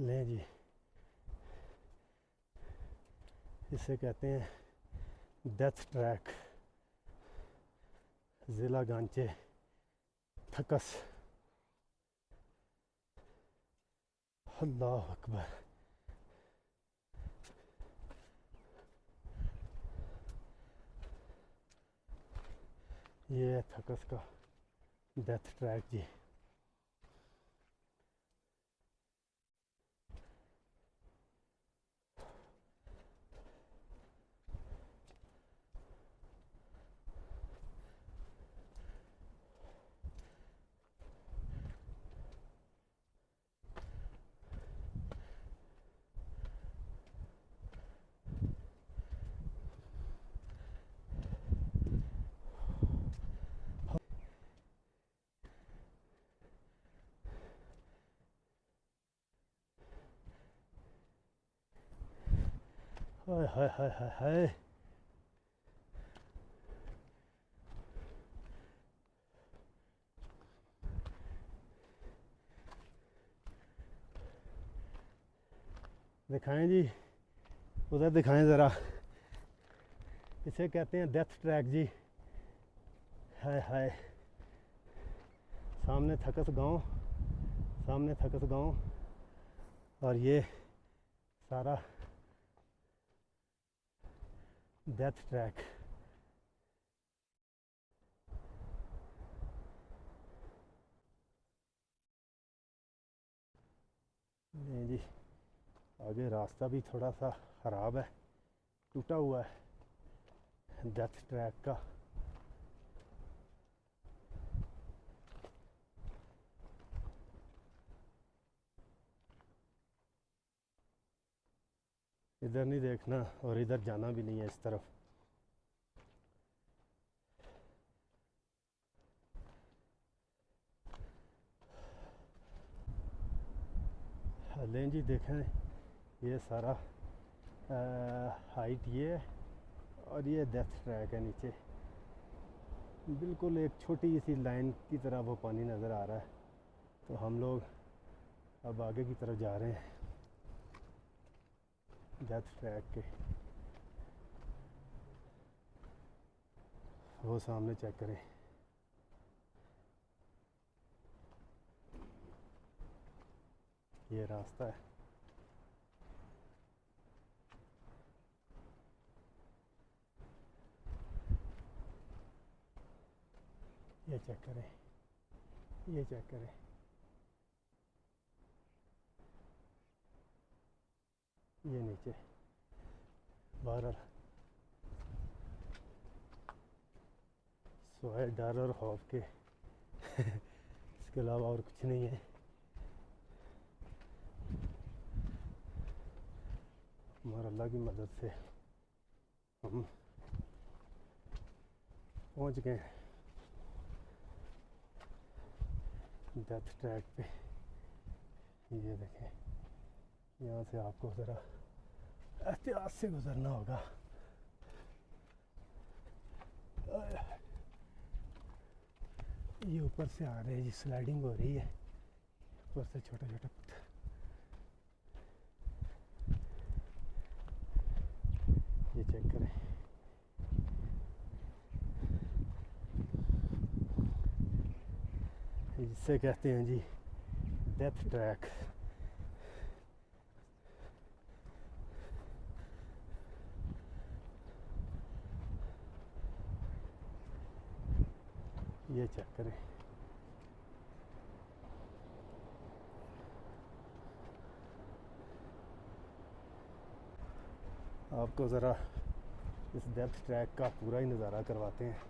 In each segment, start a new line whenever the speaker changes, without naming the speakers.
लें जी, इसे कहते हैं डेथ ट्रैक, ज़िला गांचे, थकस। अल्लाह अकबर। ये है थकस का डेथ ट्रैक जी। हाय हाय हाय हाय हाय। दिखाएं जी, उधर दिखाएं ज़रा। इसे कहते हैं डेथ ट्रैक जी। हाय हाय। सामने थकस गांव, सामने थकस गांव, और ये सारा डेथ ट्रैक। नहीं जी, आगे रास्ता भी थोड़ा सा ख़राब है, टूटा हुआ है डेथ ट्रैक का। इधर नहीं देखना और इधर जाना भी नहीं है इस तरफ। लें जी, देखें ये सारा हाइट ये है और ये डेथ ट्रैक है नीचे। बिल्कुल एक छोटी सी लाइन की तरह वो पानी नज़र आ रहा है। तो हम लोग अब आगे की तरफ जा रहे हैं डेथ ट्रैक के। वो सामने चेक करें, ये रास्ता है। ये चेक करें, ये चेक करें। ये नीचे बहरहाल सोए डर और खौफ के इसके अलावा और कुछ नहीं है। हमारा अल्लाह की मदद से हम पहुंच गए डेथ ट्रैक पे। ये देखें, यहाँ से आपको ज़रा एहतियात से गुजरना होगा। ये ऊपर से आ रहे हैं जी, स्लाइडिंग हो रही है ऊपर से, छोटा छोटा पत्थर। ये चेक करें, जिससे कहते हैं जी डेथ ट्रैक। ये चेक करें, आपको ज़रा इस डेथ ट्रैक का पूरा ही नज़ारा करवाते हैं।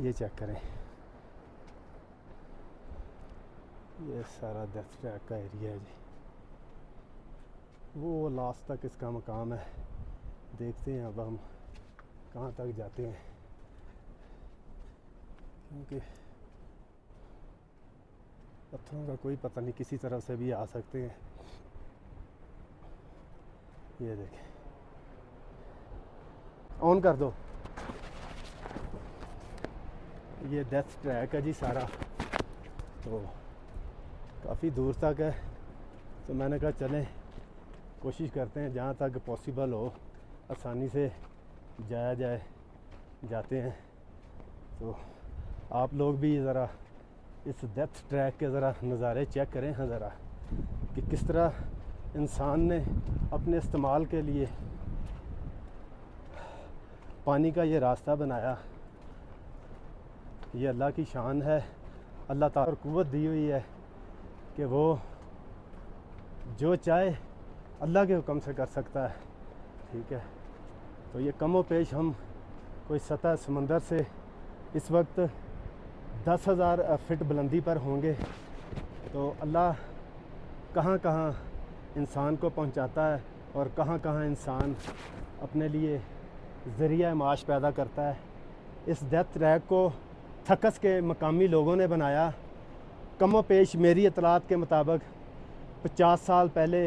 ये चेक करें, ये सारा डेथ ट्रैक का एरिया है जी। वो लास्ट तक इसका मकाम है। देखते हैं अब हम कहाँ तक जाते हैं, क्योंकि पत्थरों का कोई पता नहीं, किसी तरफ से भी आ सकते हैं। ये देखें, ऑन कर दो। ये डेथ ट्रैक है जी सारा। तो काफ़ी दूर तक है, तो मैंने कहा चलें कोशिश करते हैं जहाँ तक पॉसिबल हो आसानी से जाया जाए, जाते हैं। तो आप लोग भी ज़रा इस डेथ ट्रैक के ज़रा नज़ारे चेक करें हैं ज़रा, कि किस तरह इंसान ने अपने इस्तेमाल के लिए पानी का ये रास्ता बनाया। ये अल्लाह की शान है, अल्लाह ताला को क़ुव्वत दी हुई है कि वो जो चाहे अल्लाह के हुक्म से कर सकता है, ठीक है। तो ये कमो पेश हम कोई सतह समंदर से इस वक्त 10,000 फिट बुलंदी पर होंगे। तो अल्लाह कहाँ कहाँ इंसान को पहुँचाता है और कहाँ कहाँ इंसान अपने लिए ज़रिया माश पैदा करता है। इस डेथ ट्रैक को थकस के मकामी लोगों ने बनाया। कमो पेश मेरी इतलात के मुताबिक 50 साल पहले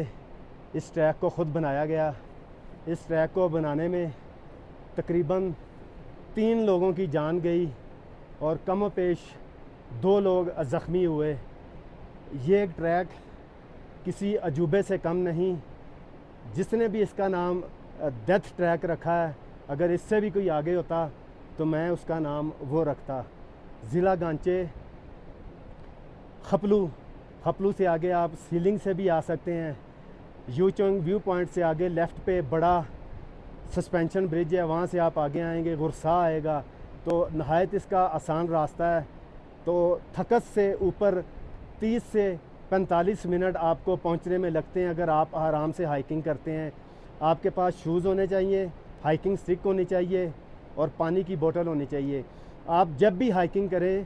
इस ट्रैक को ख़ुद बनाया गया। इस ट्रैक को बनाने में तकरीबन 3 लोगों की जान गई और कमो पेश 2 लोग ज़ख्मी हुए। ये ट्रैक किसी अजूबे से कम नहीं। जिसने भी इसका नाम डेथ ट्रैक रखा है, अगर इससे भी कोई आगे होता तो मैं उसका नाम वो रखता। ज़िला गांचे खपलू से आगे आप सीलिंग से भी आ सकते हैं। यूचोंग व्यू पॉइंट से आगे लेफ़्ट पे बड़ा सस्पेंशन ब्रिज है, वहाँ से आप आगे आएंगे, गुरसा आएगा। तो नहायत इसका आसान रास्ता है। तो थकस से ऊपर 30 से 45 मिनट आपको पहुँचने में लगते हैं अगर आप आराम से हाइकिंग करते हैं। आपके पास शूज़ होने चाहिए, हाइकिंग स्टिक होनी चाहिए और पानी की बोतल होनी चाहिए। आप जब भी हाइकिंग करें,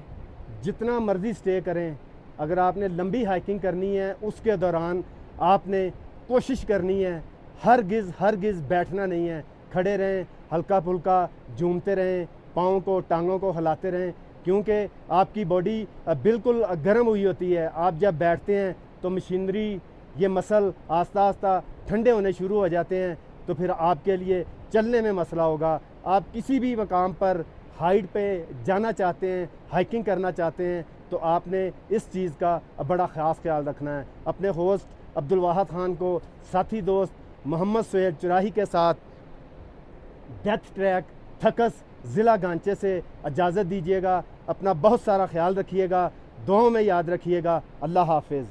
जितना मर्ज़ी स्टे करें, अगर आपने लंबी हाइकिंग करनी है उसके दौरान आपने कोशिश करनी है हरगिज़ बैठना नहीं है। खड़े रहें, हल्का फुल्का झूमते रहें, पाँव को टांगों को हिलाते रहें, क्योंकि आपकी बॉडी बिल्कुल गर्म हुई होती है। आप जब बैठते हैं तो मशीनरी, ये मसल आस्ता आस्ता ठंडे होने शुरू हो जाते हैं। तो फिर आपके लिए चलने में मसला होगा। आप किसी भी मकाम पर हाइट पे जाना चाहते हैं, हाइकिंग करना चाहते हैं, तो आपने इस चीज़ का बड़ा ख़ास ख्याल रखना है। अपने होस्ट अब्दुल वाहिद ख़ान को साथी दोस्त मोहम्मद सुहेल चुराही के साथ डेथ ट्रैक थकस ज़िला गांचे से इजाज़त दीजिएगा। अपना बहुत सारा ख्याल रखिएगा, दुआओं में याद रखिएगा। अल्लाह हाफ़िज़।